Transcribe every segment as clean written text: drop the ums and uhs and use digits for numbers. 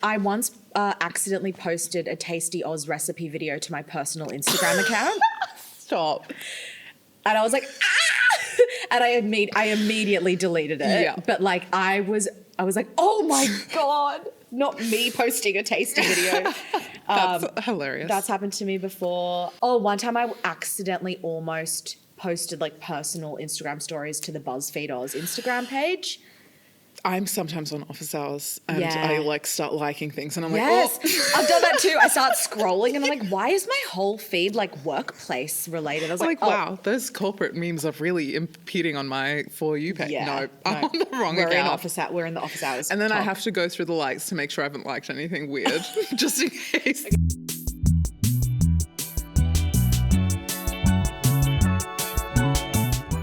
I once accidentally posted a Tasty Oz recipe video to my personal Instagram account. Stop. And I was like, ah! And I immediately deleted it. Yeah. But like I was like, oh my God, not me posting a tasty video. That's hilarious. That's happened to me before. Oh, one time I accidentally almost posted like personal Instagram stories to the BuzzFeed Oz Instagram page. I'm sometimes on office hours and I like start liking things and I'm like, yes, oh. I've done that too. I start scrolling and I'm like, why is my whole feed like workplace related? I was like, wow, those corporate memes are really impeding on my For You page. Yeah, no, I'm on the wrong we're account. We're in the office hours. And then I have to go through the likes to make sure I haven't liked anything weird, just in case.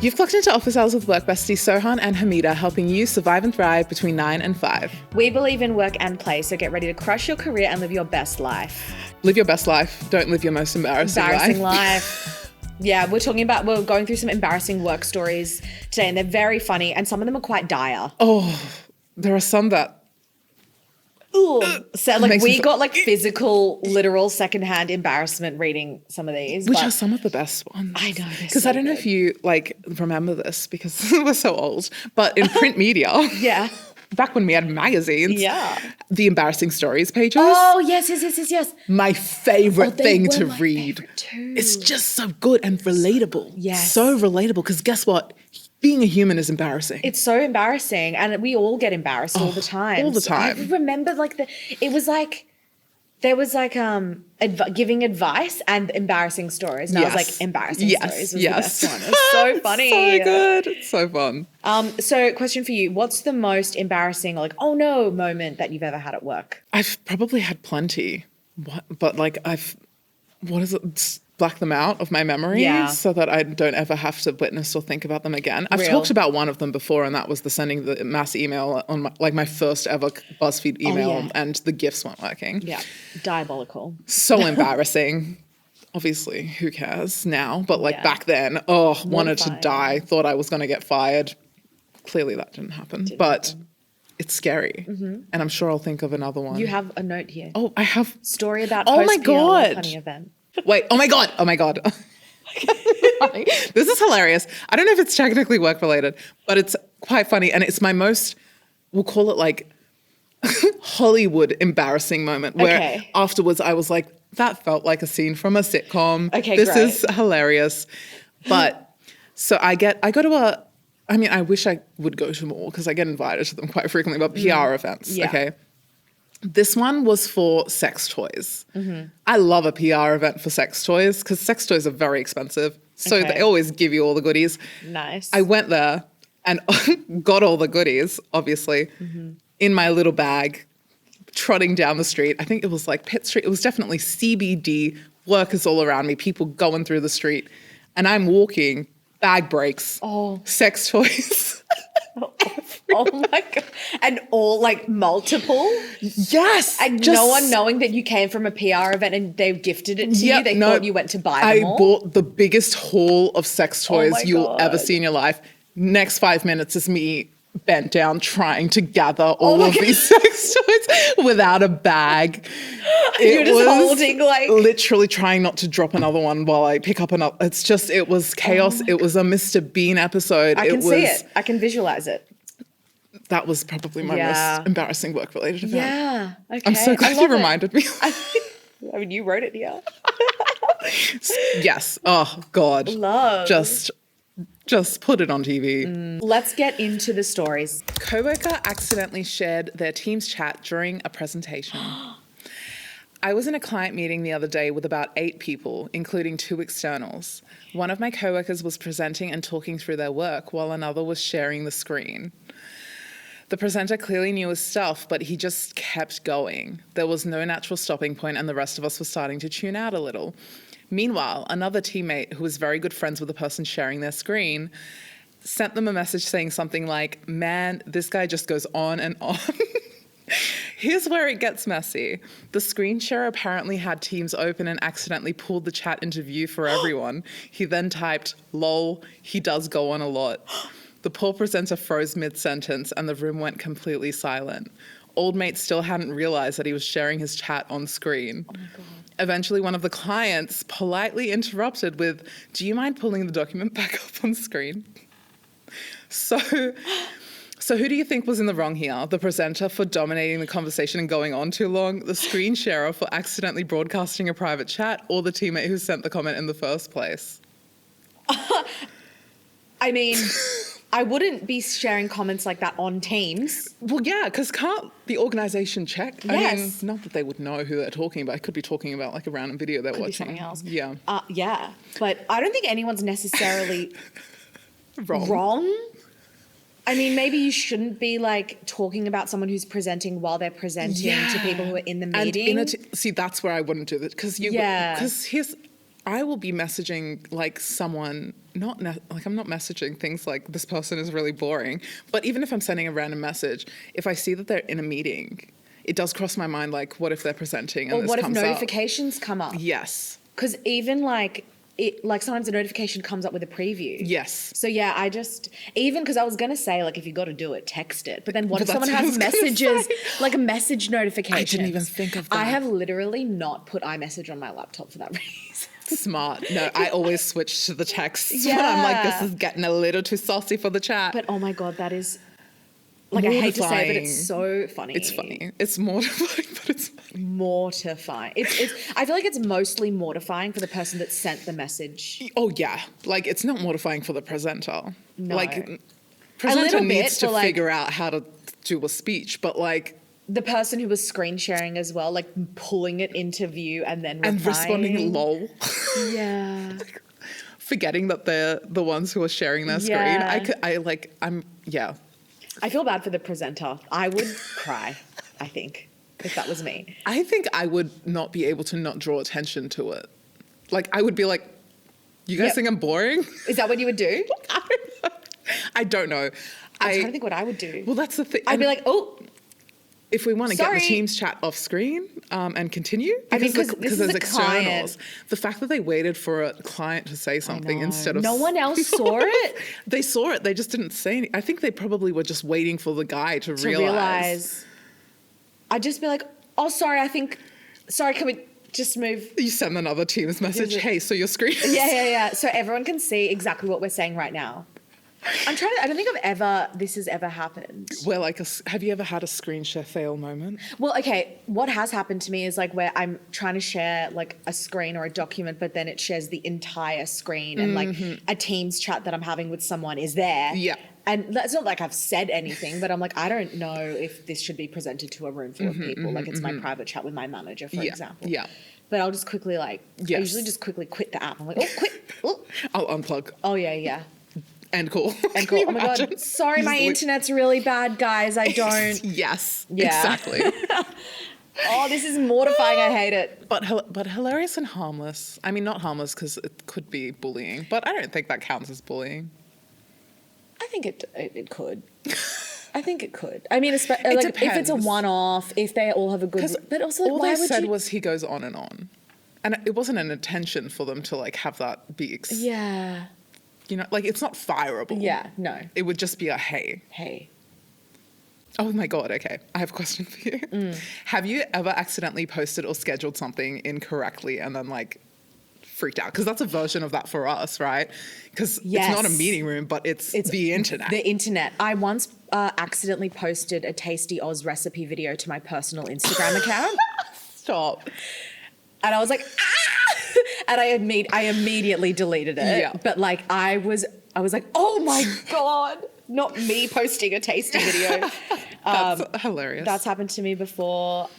You've clocked into Office Hours with work besties Sohan and Hameda, helping you survive and thrive between 9 and 5. We believe in work and play, so get ready to crush your career and live your best life. Live your best life. Don't live your most embarrassing life. Yeah, we're going through some embarrassing work stories today, and they're very funny, and some of them are quite dire. Oh, there are some that... So like we got like physical, literal secondhand embarrassment reading some of these. Which are some of the best ones. I know. Because so I don't know if you like remember this because we're so old, but in print media. Yeah. Back when we had magazines. Yeah. The embarrassing stories pages. Oh, yes. My favorite thing to read. Too. It's just so good and relatable. Yes. So relatable because guess what? Being a human is embarrassing. It's so embarrassing, and we all get embarrassed all the time. All the time. I remember there was giving advice and embarrassing stories, and I was like, embarrassing stories was the best one. It was so funny. So good. It's so fun. So question for you, what's the most embarrassing, like, oh no moment that you've ever had at work? I've probably had plenty, but like black them out of my memory so that I don't ever have to witness or think about them again. I've talked about one of them before, and that was the sending the mass email on my first ever BuzzFeed email and the GIFs weren't working. Yeah, diabolical. So embarrassing. Obviously, who cares now? But back then, wanted to die, thought I was going to get fired. Clearly that didn't happen. It's scary. Mm-hmm. And I'm sure I'll think of another one. You have a note here. Oh, I have. Story about post-PR funny event. Wait, oh my God. This is hilarious. I don't know if it's technically work related, but it's quite funny. And it's my most, we'll call it like Hollywood embarrassing moment where afterwards I was like, that felt like a scene from a sitcom. Okay, this is hilarious. But so I go to I wish I would go to more because I get invited to them quite frequently, but PR events. Yeah. Okay. This one was for sex toys. Mm-hmm. I love a PR event for sex toys because sex toys are very expensive. So they always give you all the goodies. Nice. I went there and got all the goodies, obviously, in my little bag, trotting down the street. I think it was like Pitt Street. It was definitely CBD, workers all around me, people going through the street. And I'm walking, bag breaks, sex toys. Oh my God. And all like multiple? Yes. And no one knowing that you came from a PR event and they gifted it to you. They thought you went to buy them all. I bought the biggest haul of sex toys you'll ever see in your life. Next 5 minutes is me bent down trying to gather all of these sex toys without a bag. You're just holding literally trying not to drop another one while I pick up another. It was chaos. It was a Mr. Bean episode. I can see it. I can visualize it. That was probably my most embarrassing work-related event. Yeah. Okay. I'm so glad you reminded me. I mean, you wrote it here. Yes. Oh, God. Love. Just put it on TV. Let's get into the stories. Coworker accidentally shared their Teams chat during a presentation. I was in a client meeting the other day with about 8 people, including 2 externals. One of my coworkers was presenting and talking through their work while another was sharing the screen. The presenter clearly knew his stuff, but he just kept going. There was no natural stopping point, and the rest of us were starting to tune out a little. Meanwhile, another teammate who was very good friends with the person sharing their screen sent them a message saying something like, "Man, this guy just goes on and on." Here's where it gets messy. The screen share apparently had Teams open and accidentally pulled the chat into view for everyone. He then typed, "Lol, he does go on a lot." The poor presenter froze mid-sentence and the room went completely silent. Old mate still hadn't realized that he was sharing his chat on screen. Oh my God. Eventually, one of the clients politely interrupted with, "Do you mind pulling the document back up on screen?" So who do you think was in the wrong here? The presenter for dominating the conversation and going on too long, the screen sharer for accidentally broadcasting a private chat, or the teammate who sent the comment in the first place? I mean, I wouldn't be sharing comments like that on Teams. Well, yeah, because can't the organisation check? I mean, Yes. not that they would know who they're talking about. I could be talking about like a random video they're Could be watching. something else. Yeah. Yeah, but I don't think anyone's necessarily Wrong. I mean, maybe you shouldn't be like talking about someone who's presenting while they're presenting to people who are in the meeting. And see, that's where I wouldn't do that because I will be messaging like someone, I'm not messaging things like this person is really boring, but even if I'm sending a random message, if I see that they're in a meeting, it does cross my mind like, what if they're presenting and or this what if comes up? notifications come up? Yes. Because even like sometimes a notification comes up with a preview. Yes. So yeah, I just, even because I was going to say like, if you got to do it, text it. But then what if But someone that's what I has was gonna messages, say. like a message notification? I didn't even think of that. I have literally not put iMessage on my laptop for that reason. Smart. No, I always switch to the text. Yeah. I'm like, this is getting a little too saucy for the chat. But oh my God, that is, like, I hate to say it, but Mortifying. it's so funny. It's funny. It's mortifying, but it's funny. Mortifying. I feel like it's mostly mortifying for the person that sent the message. Oh yeah, like it's not mortifying for the presenter. No. Like presenter little bit needs to for, like- figure out how to do a speech, but like The person who was screen sharing as well, like pulling it into view and then replying. and responding lol, Yeah. forgetting that they're the ones who are sharing their screen. Yeah. I feel bad for the presenter. I would cry, I think, if that was me. I think I would not be able to not draw attention to it. Like I would be like, you guys Yep. think I'm boring? Is that what you would do? I don't know. I'm trying to think what I would do. Well, that's the thing. I'd be like, oh, if we want to get the Sorry. Teams chat off screen and continue, I mean, 'cause this because is there's a client. externals. The fact that they waited for a client to say something no. instead of No one else saw it they saw it. They just didn't say anything. I think they probably were just waiting for the guy to to realize. realize. I'd just be like, oh, sorry, can we just move? You send another Teams message. Hey, so your screen. Yeah. So everyone can see exactly what we're saying right now. I don't think this has ever happened. Where like, have you ever had a screen share fail moment? Well, okay, what has happened to me is like where I'm trying to share like a screen or a document, but then it shares the entire screen and like a Teams chat that I'm having with someone is there. Yeah. And that's not like I've said anything, but I'm like, I don't know if this should be presented to a room full of people. Like it's my private chat with my manager, for example. Yeah. But I'll just quickly I Yes. usually just quickly quit the app. I'm like, oh, quit. Oh, I'll unplug. oh yeah. End call. And Can cool. you Oh my imagine? God. Sorry, my Just like- internet's really bad, guys. I don't. Yes. Yeah. Exactly. Oh, this is mortifying. I hate it. But hilarious and harmless. I mean, not harmless because it could be bullying, but I don't think that counts as bullying. I think it could. I think it could. I mean, like if it's a depends. one-off, if they all have a good, but also like, All why they would said you? was he goes on, and it wasn't an intention for them to like have that be. Yeah. You know, like it's not fireable. Yeah. No. It would just be a hey. Hey. Oh my God. Okay, I have a question for you. Have you ever accidentally posted or scheduled something incorrectly and then like freaked out? Because that's a version of that for us, right? Because it's not a Yes. meeting room, but it's the internet. The internet. I once accidentally posted a Tasty Oz recipe video to my personal Instagram account. Stop. And I was like, ah! And I immediately deleted it. Yeah. But like I was like, oh my God, not me posting a tasty video. That's hilarious. That's happened to me before.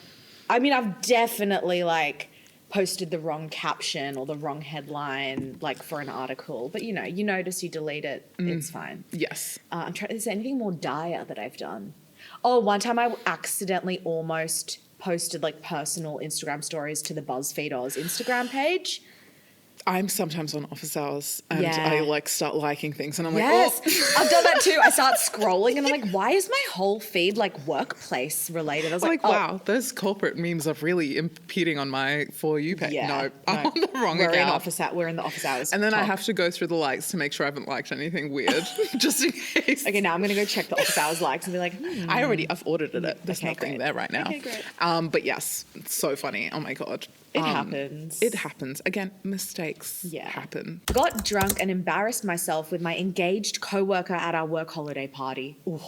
I mean, I've definitely like posted the wrong caption or the wrong headline like for an article. But you notice, you delete it. It's fine. Yes. I'm trying. Is there anything more dire that I've done? Oh, one time I accidentally almost posted like personal Instagram stories to the BuzzFeed Oz Instagram page. I'm sometimes on office hours and Yeah. I like start liking things and I'm Yes, like, oh. I've done that too. I start scrolling and I'm like, why is my whole feed like workplace related? I was like, oh, wow, those corporate memes are really impeding on my For You page. yeah, No, I'm on the wrong we're account. We're in the office hours. And then I talk. have to go through the likes to make sure I haven't liked anything weird, just in case. Okay, now I'm gonna go check the office hours likes and be like, I've audited it. There's Okay, nothing great. there right now. Okay, great. But yes, it's so funny. Oh my God. It happens. It happens. Again, mistakes Yeah. happen. Got drunk and embarrassed myself with my engaged coworker at our work holiday party. Ooh.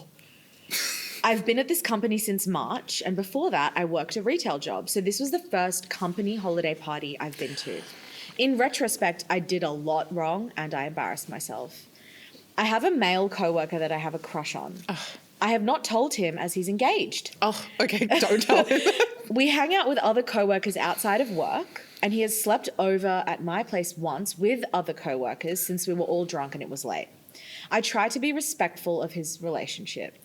I've been at this company since March, and before that, I worked a retail job. So this was the first company holiday party I've been to. In retrospect, I did a lot wrong, and I embarrassed myself. I have a male coworker that I have a crush on. I have not told him as he's engaged. Oh, okay. Don't tell him. We hang out with other coworkers outside of work, and he has slept over at my place once with other coworkers since we were all drunk and it was late. I try to be respectful of his relationship.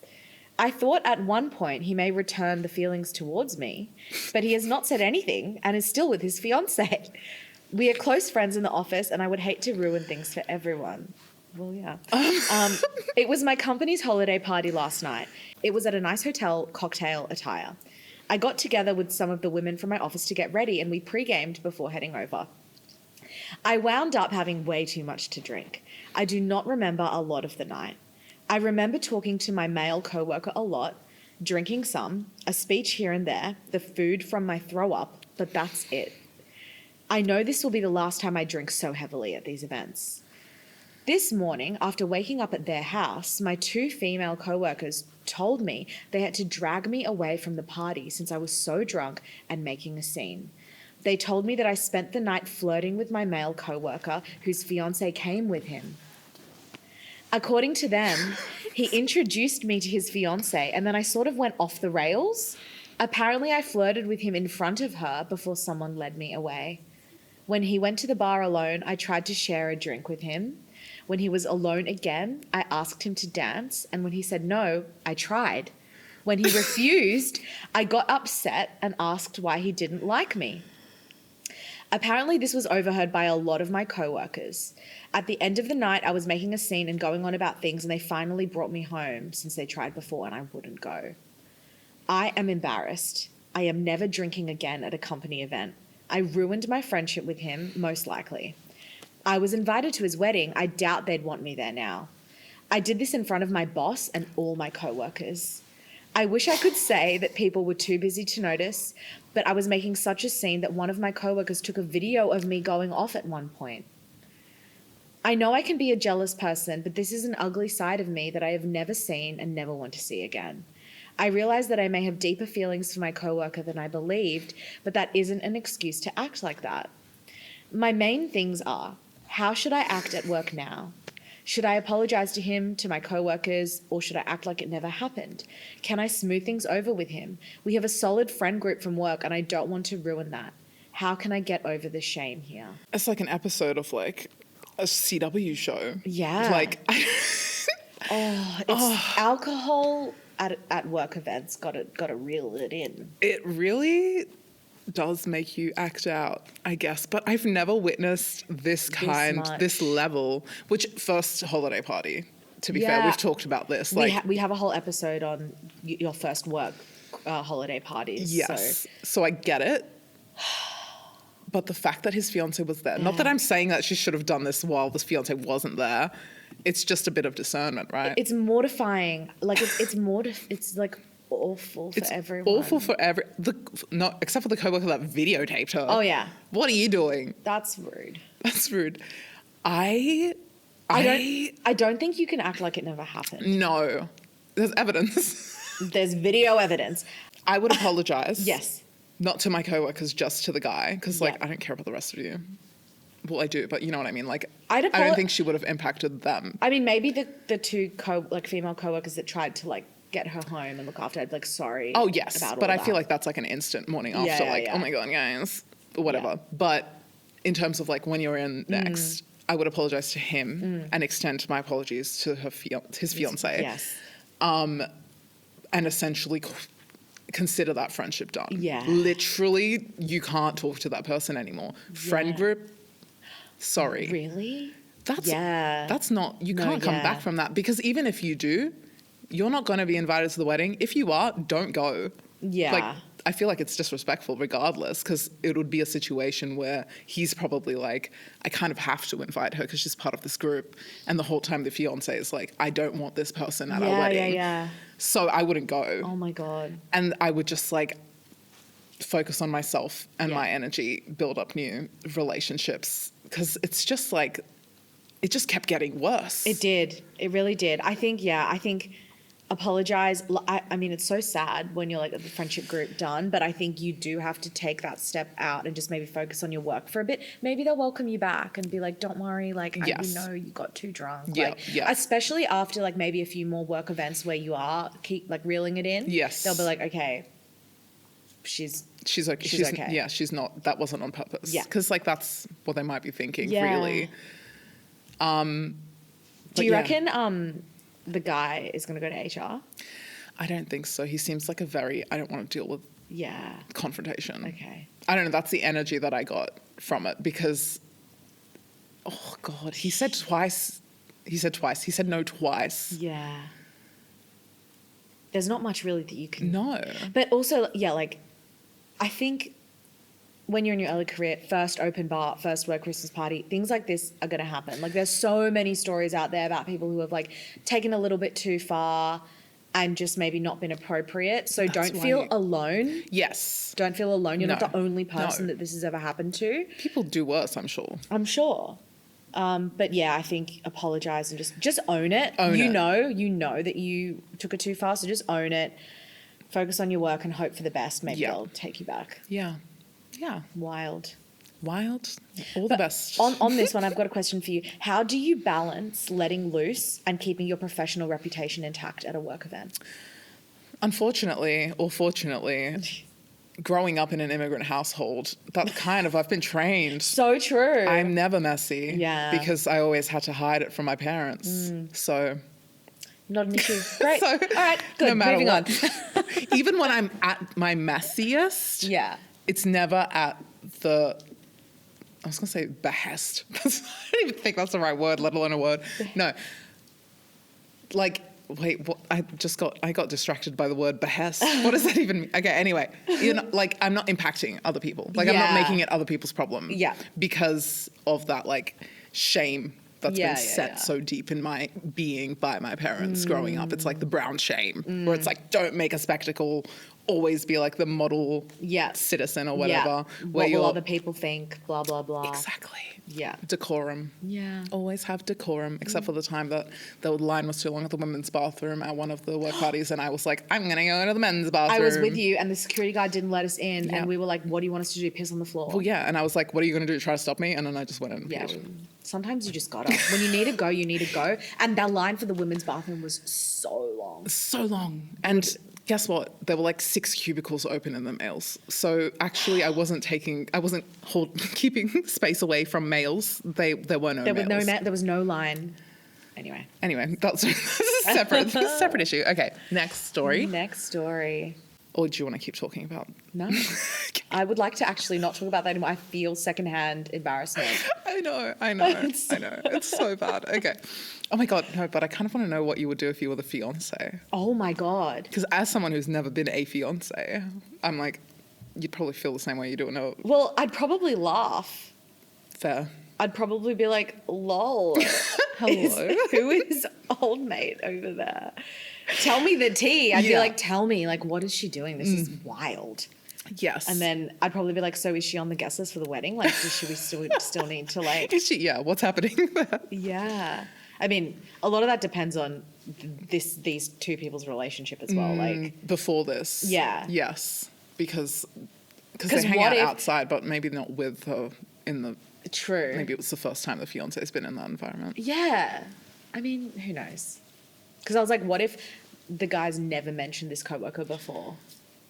I thought at one point he may return the feelings towards me, but he has not said anything and is still with his fiancée. We are close friends in the office, and I would hate to ruin things for everyone. Well, yeah. It was my company's holiday party last night. It was at a nice hotel, cocktail attire. I got together with some of the women from my office to get ready, and we pre-gamed before heading over. I wound up having way too much to drink. I do not remember a lot of the night. I remember talking to my male coworker a lot, drinking some, a speech here and there, the food from my throw-up, but that's it. I know this will be the last time I drink so heavily at these events. This morning, after waking up at their house, my two female coworkers told me they had to drag me away from the party since I was so drunk and making a scene. They told me that I spent the night flirting with my male coworker whose fiancé came with him. According to them, he introduced me to his fiancé and then I sort of went off the rails. Apparently, I flirted with him in front of her before someone led me away. When he went to the bar alone, I tried to share a drink with him. When he was alone again, I asked him to dance, and when he said no, I tried. When he refused, I got upset and asked why he didn't like me. Apparently, this was overheard by a lot of my coworkers. At the end of the night, I was making a scene and going on about things, and they finally brought me home since they tried before and I wouldn't go. I am embarrassed. I am never drinking again at a company event. I ruined my friendship with him, most likely. I was invited to his wedding. I doubt they'd want me there now. I did this in front of my boss and all my coworkers. I wish I could say that people were too busy to notice, but I was making such a scene that one of my coworkers took a video of me going off at one point. I know I can be a jealous person, but this is an ugly side of me that I have never seen and never want to see again. I realize that I may have deeper feelings for my coworker than I believed, but that isn't an excuse to act like that. My main things are, how should I act at work now? Should I apologize to him, to my coworkers, or should I act like it never happened? Can I smooth things over with him? We have a solid friend group from work and I don't want to ruin that. How can I get over the shame here? It's like an episode of like a CW show. Yeah. Like, It's alcohol at work events. Got to reel it in. it really does make you act out, I guess. But I've never witnessed this much. this level, which first holiday party, to be fair, Yeah. we've talked about this. We have a whole episode on your first work holiday parties. Yes. So I get it. But the fact that his fiance was there, not that I'm saying that she should have done this while this fiance wasn't there. It's just a bit of discernment, right? It's mortifying. Like it's like awful for everyone. Awful for not except for the coworker that videotaped her. Oh yeah. What are you doing? That's rude. That's rude. I don't think you can act like it never happened. No. There's evidence. There's video evidence. I would apologize. Yes. Not to my coworkers, just to the guy, because Yeah. I don't care about the rest of you. Well, I do, but you know what I mean. Like, I'd I don't think she would have impacted them. I mean, maybe the two female coworkers that tried to like get her home and look after her, like sorry. Oh yes, about but all I feel that. like that's like an instant morning after. Yeah, like, yeah. oh my god, guys, whatever. Yeah. But in terms of like when you're in next, I would apologize to him and extend my apologies to his fiance. Yes. And essentially consider that friendship done. Yeah. Literally, you can't talk to that person anymore. Friend Yeah. group, Sorry. Really? That's not, you can't come back from that, because even if you do, you're not going to be invited to the wedding. If you are, don't go. Yeah. Like, I feel like it's disrespectful regardless, because it would be a situation where he's probably like, I kind of have to invite her because she's part of this group. And the whole time the fiance is like, I don't want this person at our wedding. Yeah. So I wouldn't go. Oh my God. And I would just like focus on myself and my energy, build up new relationships, because it's just like, it just kept getting worse. It did. It really did. I think apologize. I mean, it's so sad when you're like at the friendship group done, but I think you do have to take that step out and just maybe focus on your work for a bit. Maybe they'll welcome you back and be like, don't worry, like, we know you got too drunk. Yeah, like, yeah. Especially after like maybe a few more work events where you are keep like reeling it in. Yes. They'll be like, okay, she's okay. She's okay. Yeah, she's not, that wasn't on purpose. Yeah. Because like that's what they might be thinking, Yeah. really. Do you reckon the guy is going to go to HR? I don't think so. He seems like I don't want to deal with confrontation. Okay. I don't know. That's the energy that I got from it, because, oh God, he said twice. He said no twice. Yeah. There's not much really that you can... No. But also, like, I think when you're in your early career, first open bar, first work Christmas party, things like this are going to happen. Like, there's so many stories out there about people who have, like, taken a little bit too far and just maybe not been appropriate. So don't feel alone. Yes. Don't feel alone. You're not the only person No. that this has ever happened to. People do worse, I'm sure. I'm sure. But yeah, I think apologize and just own it. You know that you took it too far, so just own it. Focus on your work and hope for the best. Maybe they'll take you back. Yeah. Wild. All the best. On this one, I've got a question for you. How do you balance letting loose and keeping your professional reputation intact at a work event? Unfortunately, or fortunately, growing up in an immigrant household, I've been trained. So true. I'm never messy. Yeah. Because I always had to hide it from my parents. So. Not an issue. Great. So, all right, good. No matter Moving what. on. Even when I'm at my messiest, it's never at the, I was going to say behest. I don't even think that's the right word, let alone a word. No. Like, wait, what? I got distracted by the word behest. What does that even mean? Okay, anyway. Like, I'm not impacting other people. Like, I'm not making it other people's problem. Yeah. Because of that, like, shame that's been set so deep in my being by my parents growing up. It's like the brown shame, where it's like, don't make a spectacle, always be like the model citizen or whatever. What will other people think, blah, blah, blah. Exactly. Yeah. Decorum. Yeah. Always have decorum, except for the time that the line was too long at the women's bathroom at one of the work parties, and I was like, I'm going to go into the men's bathroom. I was with you, and the security guard didn't let us in, and we were like, what do you want us to do, piss on the floor? Well, yeah, and I was like, what are you going to do, try to stop me? And then I just went in and peed. Sometimes you just gotta. When you need to go, you need to go. And that line for the women's bathroom was so long. So long. And guess what? There were like 6 cubicles open in the males. So actually I wasn't keeping space away from males. There were no males. There was no line. Anyway, that's a separate issue. Okay, next story. Or do you want to keep talking about? No. I would like to actually not talk about that anymore. I feel secondhand embarrassment. I know. It's so bad. Okay. Oh my God, no, but I kind of want to know what you would do if you were the fiance. Oh my God. Because as someone who's never been a fiance, I'm like, you'd probably feel the same way you do. No. Well, I'd probably laugh. Fair. I'd probably be like, lol. Hello. Who is old mate over there? Tell me the tea. I'd be like, tell me, like, what is she doing? This is wild. Yes. And then I'd probably be like, so is she on the guest list for the wedding? Like, should we still need to like... Is she? Yeah, what's happening there? Yeah. I mean, a lot of that depends on these two people's relationship as well. Like before this. Yeah. Yes. Because they hang out outside, but maybe not with her in the... True. Maybe it was the first time the fiance's been in that environment. Yeah. I mean, who knows? Because I was like, what if the guy's never mentioned this coworker before?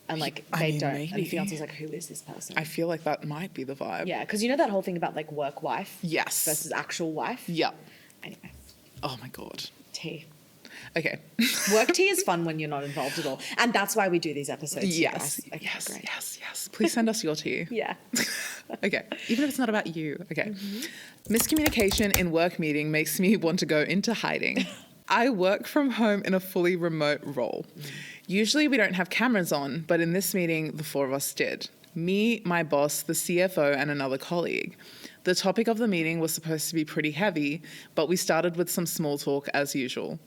And like they don't. Maybe. And the fiance's like, who is this person? I feel like that might be the vibe. Yeah, because you know that whole thing about like work wife? Yes. Versus actual wife? Yeah. Anyway. Oh my God. Tea. Okay. Work tea is fun when you're not involved at all. And that's why we do these episodes. Yes. Okay, yes. great. Yes. Yes. Please send us your tea. Yeah. Okay, even if it's not about you. Okay. Miscommunication in work meeting makes me want to go into hiding. I work from home in a fully remote role. Usually we don't have cameras on, but in this meeting, the four of us did. Me, my boss, the CFO, and another colleague. The topic of the meeting was supposed to be pretty heavy, but we started with some small talk as usual.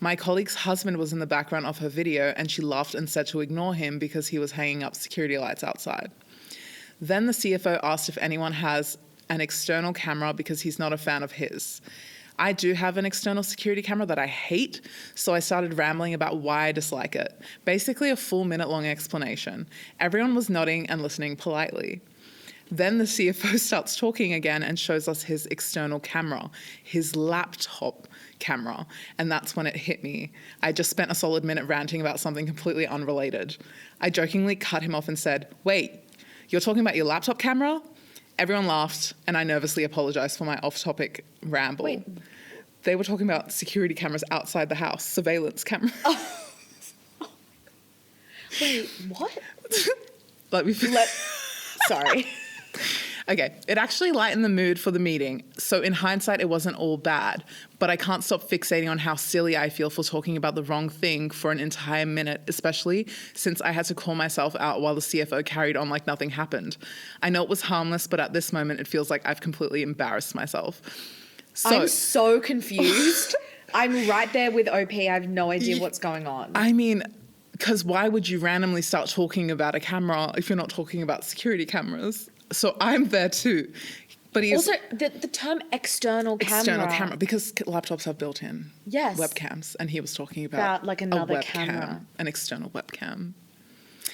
My colleague's husband was in the background of her video, and she laughed and said to ignore him because he was hanging up security lights outside. Then the CFO asked if anyone has an external camera because he's not a fan of his. I do have an external security camera that I hate, so I started rambling about why I dislike it. Basically a full minute-long explanation. Everyone was nodding and listening politely. Then the CFO starts talking again and shows us his external camera, his laptop camera, and that's when it hit me. I just spent a solid minute ranting about something completely unrelated. I jokingly cut him off and said, "Wait, you're talking about your laptop camera?" Everyone laughed, and I nervously apologized for my off-topic ramble. Wait. They were talking about security cameras outside the house, surveillance cameras. Wait, what? Let me Sorry. Okay, it actually lightened the mood for the meeting. So in hindsight, it wasn't all bad, but I can't stop fixating on how silly I feel for talking about the wrong thing for an entire minute, especially since I had to call myself out while the CFO carried on like nothing happened. I know it was harmless, but at this moment, it feels like I've completely embarrassed myself. I'm so confused. I'm right there with OP. I have no idea what's going on. I mean, because why would you randomly start talking about a camera if you're not talking about security cameras? So I'm there too. But he's also, the term external camera. because laptops have built-in Yes. webcams, and he was talking about like another a webcam, camera. an external webcam.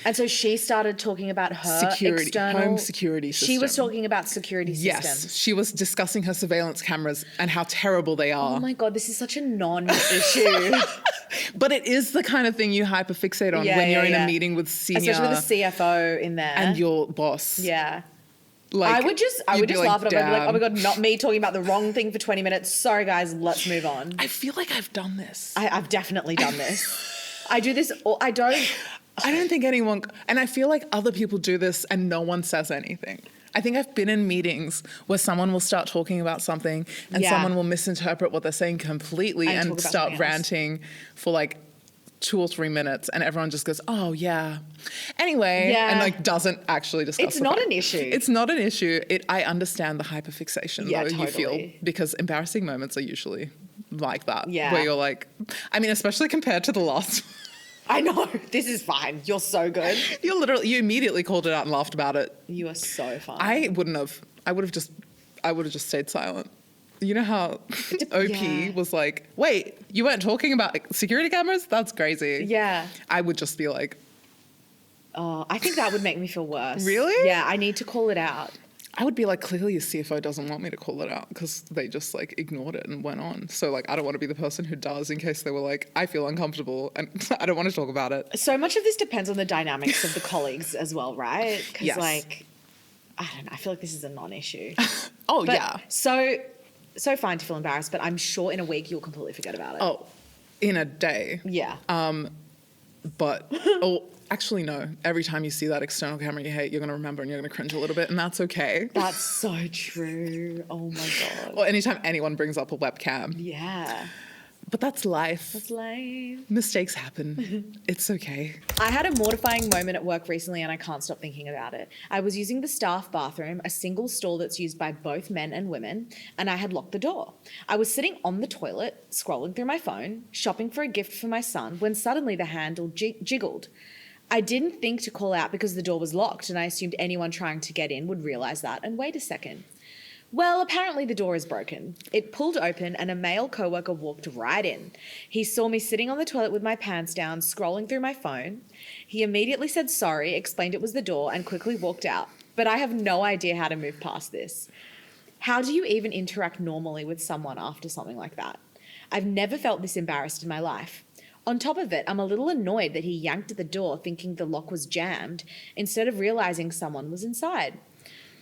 And so she started talking about her external... home security system. She was talking about security systems. Yes, she was discussing her surveillance cameras and how terrible they are. Oh my God, this is such a non-issue. But it is the kind of thing you hyperfixate on when you're in a meeting with senior... Especially with the CFO in there. And your boss. Yeah. Like, I would just like, laugh at it. I'd be like, damn. oh my God, not me talking about the wrong thing for 20 minutes. Sorry, guys, let's move on. I feel like I've done this. I've definitely done this. I do this, I don't think anyone, and I feel like other people do this and no one says anything. I think I've been in meetings where someone will start talking about something and someone will misinterpret what they're saying completely and start ranting for like 2 or 3 minutes, and everyone just goes, "Oh yeah." Anyway, and like doesn't actually discuss. It's not an issue. It's not an issue. I understand the hyperfixation though totally. you feel, because embarrassing moments are usually like that. Yeah. Where you're like, I mean, especially compared to the last. I know. This is fine. You're so good. You immediately called it out and laughed about it. You are so fun. I wouldn't have. I would have just stayed silent. You know how OP was like, "Wait, you weren't talking about security cameras? That's crazy." Yeah. I would just be like, "Oh, I think that would make me feel worse." Really? Yeah, I need to call it out. I would be like, clearly your CFO doesn't want me to call it out because they just like ignored it and went on. So like, I don't want to be the person who does, in case they were like, "I feel uncomfortable and I don't want to talk about it." So much of this depends on the dynamics of the colleagues as well, right? Because like, I don't know, I feel like this is a non-issue. So fine to feel embarrassed, but I'm sure in a week you'll completely forget about it. Oh, in a day. Yeah. But, actually, no. Every time you see that external camera you hate, you're going to remember and you're going to cringe a little bit, and that's okay. That's so true. Oh my God. Or anytime anyone brings up a webcam. Yeah. But that's life. That's life. Mistakes happen. It's okay. I had a mortifying moment at work recently and I can't stop thinking about it. I was using the staff bathroom, a single stall that's used by both men and women, and I had locked the door. I was sitting on the toilet, scrolling through my phone, shopping for a gift for my son, when suddenly the handle jiggled. I didn't think to call out because the door was locked, and I assumed anyone trying to get in would realise that and wait a second. Well, apparently the door is broken. It pulled open and a male coworker walked right in. He saw me sitting on the toilet with my pants down, scrolling through my phone. He immediately said sorry, explained it was the door, and quickly walked out. But I have no idea how to move past this. How do you even interact normally with someone after something like that? I've never felt this embarrassed in my life. On top of it, I'm a little annoyed that he yanked at the door thinking the lock was jammed instead of realising someone was inside.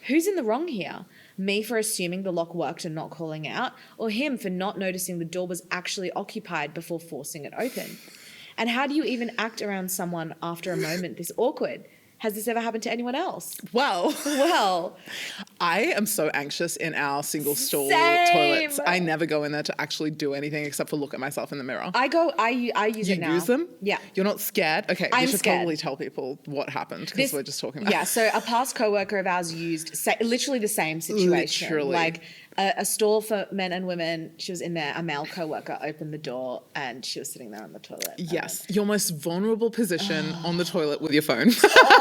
Who's in the wrong here? Me for assuming the lock worked and not calling out, or him for not noticing the door was actually occupied before forcing it open? And how do you even act around someone after a moment this awkward? Has this ever happened to anyone else? Well, Well, I am so anxious in our single stall Same. toilets. I never go in there to actually do anything except for look at myself in the mirror. I use it now. You use them? Yeah. You're not scared? Okay, we I'm should scared. probably tell people what happened because we're just talking about Yeah, so a past coworker of ours used literally the same situation. Literally. Like a stall for men and women. She was in there. A male coworker opened the door and she was sitting there on the toilet. Yes, your most vulnerable position on the toilet with your phone.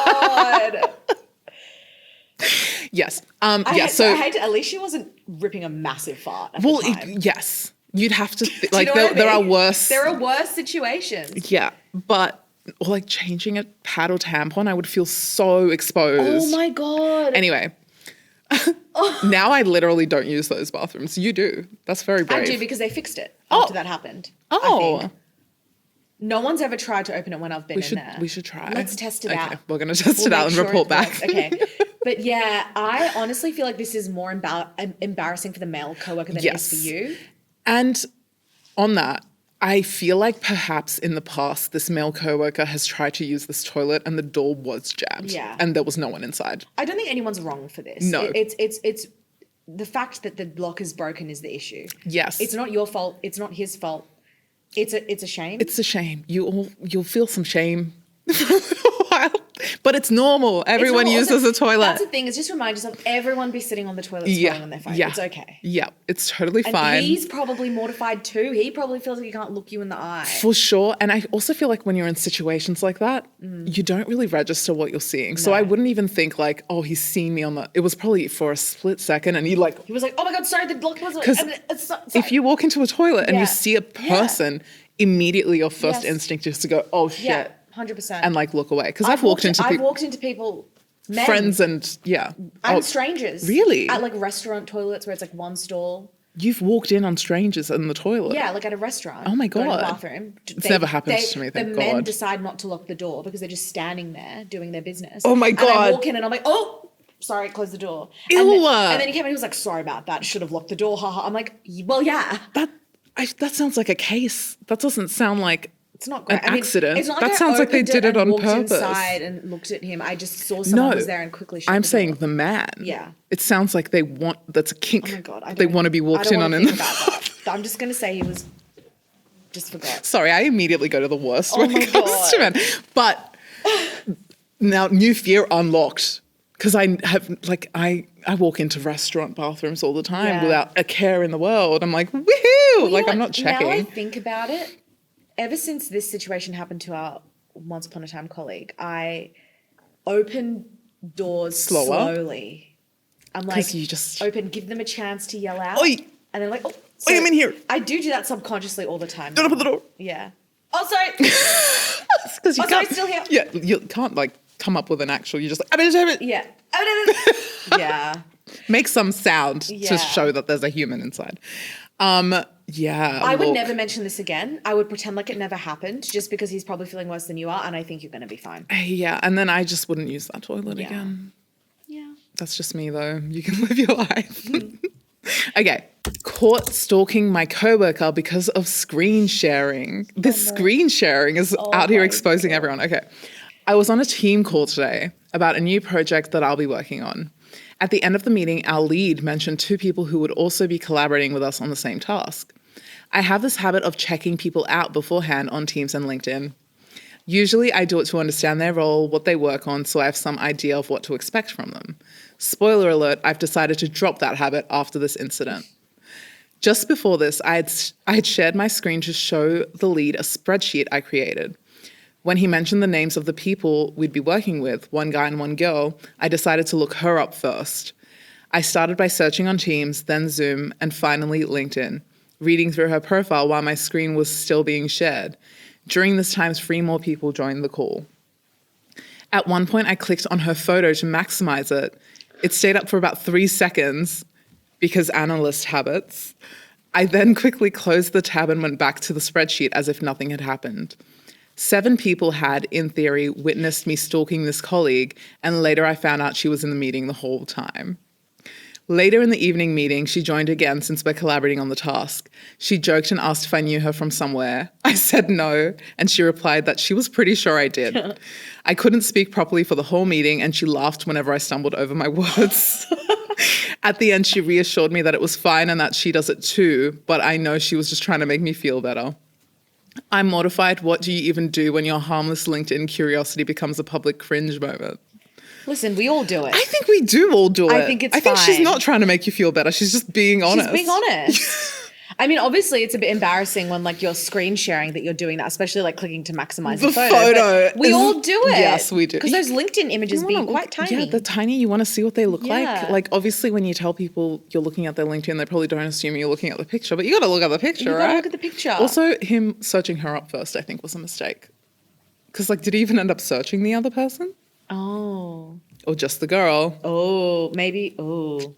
God. Yes. I So hate to, at least she wasn't ripping a massive fart at well, the time. yes, you'd have to Do you know what I there are mean? worse. There are worse situations. Yeah, but or like changing a pad or tampon, I would feel so exposed. Oh my God. Anyway, now I literally don't use those bathrooms. You do. That's very brave. I do because they fixed it after that happened. I Oh, think. No one's ever tried to open it when I've been in there. we should try. Let's test it Okay, out. we're gonna test We'll it out make and sure report it back. works. Okay. But yeah, I honestly feel like this is more embarrassing for the male coworker than it is for you. And on that, I feel like perhaps in the past, this male coworker has tried to use this toilet and the door was jammed. Yeah. And there was no one inside. I don't think anyone's wrong for this. No. It's the fact that the lock is broken is the issue. Yes. It's not your fault. It's not his fault. It's a shame. It's a shame. You'll feel some shame for a little while. But it's normal. Everyone uses a toilet. That's the thing, is just remind yourself, everyone be sitting on the toilet scrolling on their phone. Yeah. It's okay. Yeah, it's totally And fine. he's probably mortified too. He probably feels like he can't look you in the eye. For sure. And I also feel like when you're in situations like that, you don't really register what you're seeing. So No. I wouldn't even think like, oh, he's seen me on the... It was probably for a split second and he like... He was like, oh my God, sorry, the lock was... Because if you walk into a toilet and Yeah. you see a person, immediately your first Yes. instinct is to go, oh shit, Yeah, 100%. and like look away. Because I've walked into people, men, friends and yeah. and Oh, strangers. Really? At like restaurant toilets where it's like one stall. You've walked in on strangers in the toilet. Yeah, like at a restaurant. Oh my go to the God. bathroom. Never happened to me, thank The men God. decide not to lock the door because they're just standing there doing their business. Oh my And God. I walk in and I'm like, oh, sorry, close the door. Ew. And then he came in and he was like, sorry about that. Should have locked the door. Haha. I'm like, well, yeah. That sounds like a case. That doesn't sound like It's not great. an accident. It's not That I sounds like they opened did it and on walked purpose. inside and looked at him. I just saw someone was there and quickly shut I'm the saying door. the man. Yeah. It sounds like that's a kink. Oh my God. They want to be walked in on in the that. I'm just going to say he was just forgot. Sorry, I immediately go to the worst Oh when my it comes God. to men. But now, new fear unlocked. Because I walk into restaurant bathrooms all the time Yeah. without a care in the world. I'm like, woohoo! Well, you know I'm what? not checking. Now I think about it, ever since this situation happened to our once upon a time colleague, I open doors Slower? slowly. I'm like, 'Cause you just- give them a chance to yell out. Oi! And they're like, oh. Oi, I'm in here. I do that subconsciously all the time. Don't open the door. Yeah. Oh, sorry. Because you Oh, sorry, can't. still here. Yeah, you can't like come up with an actual. You just like, Yeah. Yeah. make some sound Yeah. to show that there's a human inside. Yeah. I would look. never mention this again. I would pretend like it never happened just because he's probably feeling worse than you are. And I think you're going to be fine. Yeah, and then I just wouldn't use that toilet Yeah. again. Yeah. That's just me though. You can live your life. Okay. Caught stalking my coworker because of screen sharing. This screen sharing is out here my exposing everyone. Okay. I was on a team call today about a new project that I'll be working on. At the end of the meeting, our lead mentioned two people who would also be collaborating with us on the same task. I have this habit of checking people out beforehand on Teams and LinkedIn. Usually I do it to understand their role, what they work on, so I have some idea of what to expect from them. Spoiler alert, I've decided to drop that habit after this incident. Just before this, I had shared my screen to show the lead a spreadsheet I created. When he mentioned the names of the people we'd be working with, one guy and one girl, I decided to look her up first. I started by searching on Teams, then Zoom, and finally LinkedIn, reading through her profile while my screen was still being shared. During this time, 3 more people joined the call. At one point, I clicked on her photo to maximize it. It stayed up for about 3 seconds because analyst habits. I then quickly closed the tab and went back to the spreadsheet as if nothing had happened. 7 people had, in theory, witnessed me stalking this colleague, and later I found out she was in the meeting the whole time. Later in the evening meeting, she joined again since we're collaborating on the task. She joked and asked if I knew her from somewhere. I said no, and she replied that she was pretty sure I did. I couldn't speak properly for the whole meeting, and she laughed whenever I stumbled over my words. At the end, she reassured me that it was fine and that she does it too, but I know she was just trying to make me feel better. I'm mortified. What do you even do when your harmless LinkedIn curiosity becomes a public cringe moment? Listen, we all do it. I think we do all do it. I think it's I think she's fine. not trying to make you feel better. She's just being honest. She's being honest. I mean, obviously, it's a bit embarrassing when like you're screen sharing that you're doing that, especially like clicking to maximize the photo. But we all do it. Yes, we do. Because those LinkedIn images being quite tiny. Yeah, they're tiny. You want to see what they look Yeah. like. Like, obviously, when you tell people you're looking at their LinkedIn, they probably don't assume you're looking at the picture, but you got to look at the picture, You right? gotta look at the picture. Also, him searching her up first, I think, was a mistake. Because, like, did he even end up searching the other person? Oh. Or just the girl? Oh, maybe. Oh.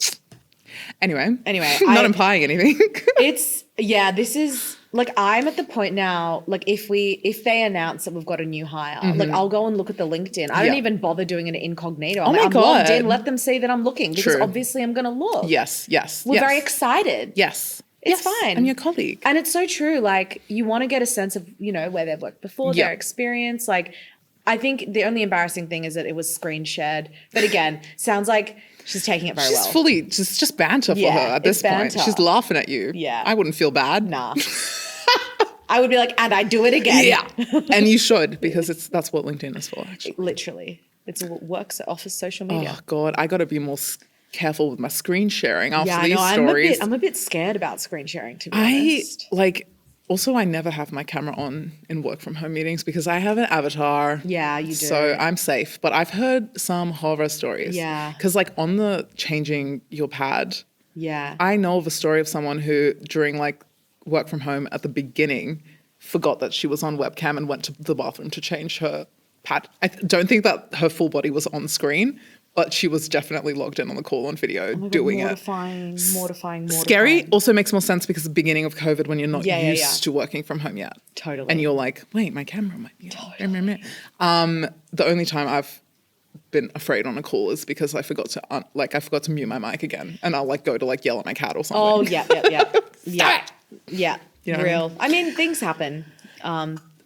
Anyway, Anyway, not implying anything. This is like, I'm at the point now, like if they announce that we've got a new hire, like I'll go and look at the LinkedIn. I don't even bother doing it incognito. I'm my God. logged in, let them see that I'm looking because True. obviously I'm going to look. Yes. We're very excited. Yes. It's Yes. fine. I'm your colleague. And it's so true. Like you want to get a sense of, where they've worked before, their experience. Like I think the only embarrassing thing is that it was screen shared. But again, sounds like she's taking it very well. She's fully just banter for her at this point. banter. She's laughing at you. Yeah. I wouldn't feel bad. Nah. I would be like, and I do it again. Yeah. And you should, because that's what LinkedIn is for, actually. Literally. It's what works at Office social media. Oh, God. I got to be more careful with my screen sharing after Yeah, these no, stories. I'm a bit scared about screen sharing, to be honest. Also, I never have my camera on in work from home meetings because I have an avatar. Yeah, you do. So I'm safe. But I've heard some horror stories. Yeah. Because like on the changing your pad, Yeah. I know of a story of someone who during like work from home at the beginning forgot that she was on webcam and went to the bathroom to change her pad. I don't think that her full body was on screen, but she was definitely logged in on the call on video doing mortifying. Scary also makes more sense because the beginning of COVID when you're not used to working from home yet. Totally. And you're like, wait, my camera might be on. The only time I've been afraid on a call is because I forgot to mute my mic again, and I'll like go to like yell at my cat or something. Oh, yeah. Yeah. You know what I Real. I mean, things happen.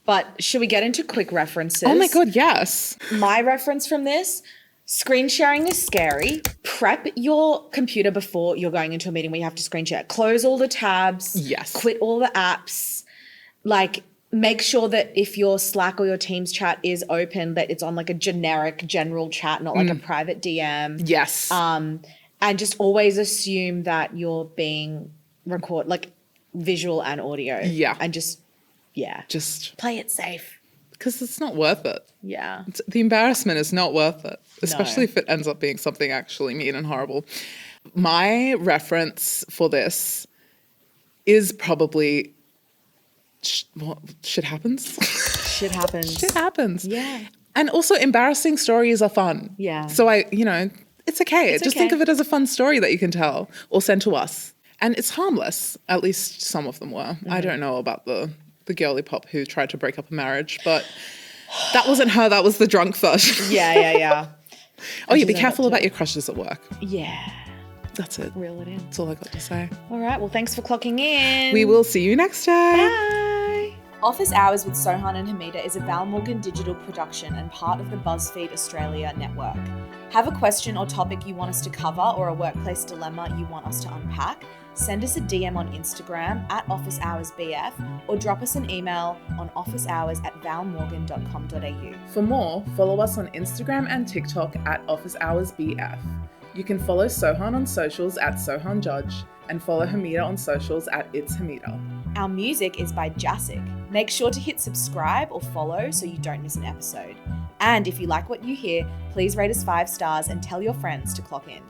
But should we get into quick references? Oh my God, yes. My reference from this, screen sharing is scary. Prep your computer before you're going into a meeting where you have to screen share. Close all the tabs. Yes. Quit all the apps. Like, make sure that if your Slack or your Teams chat is open, that it's on like a generic general chat, not like a private DM. Yes. And just always assume that you're being recorded, like visual and audio. Yeah. And just play it safe. Because it's not worth it. Yeah. The embarrassment is not worth it, especially if it ends up being something actually mean and horrible. My reference for this is probably shit happens. Shit happens. Shit happens. Yeah. And also embarrassing stories are fun. Yeah. So it's okay. Just think of it as a fun story that you can tell or send to us. And it's harmless. At least some of them were. I don't know about the girly pop who tried to break up a marriage, but that wasn't her. That was the drunk version. Yeah. Oh, yeah, be careful about your crushes at work. Yeah. That's it. Reel it in. That's all I got to say. All right. Well, thanks for clocking in. We will see you next time. Bye. Office Hours with Sohan and Hameda is a Val Morgan Digital production and part of the BuzzFeed Australia network. Have a question or topic you want us to cover or a workplace dilemma you want us to unpack? Send us a DM on Instagram at officehoursbf or drop us an email on officehours@valmorgan.com.au. For more, follow us on Instagram and TikTok at officehoursbf. You can follow Sohan on socials at sohanjudge and follow Hameda on socials at It's Hameda. Our music is by Jasic. Make sure to hit subscribe or follow so you don't miss an episode. And if you like what you hear, please rate us 5 stars and tell your friends to clock in.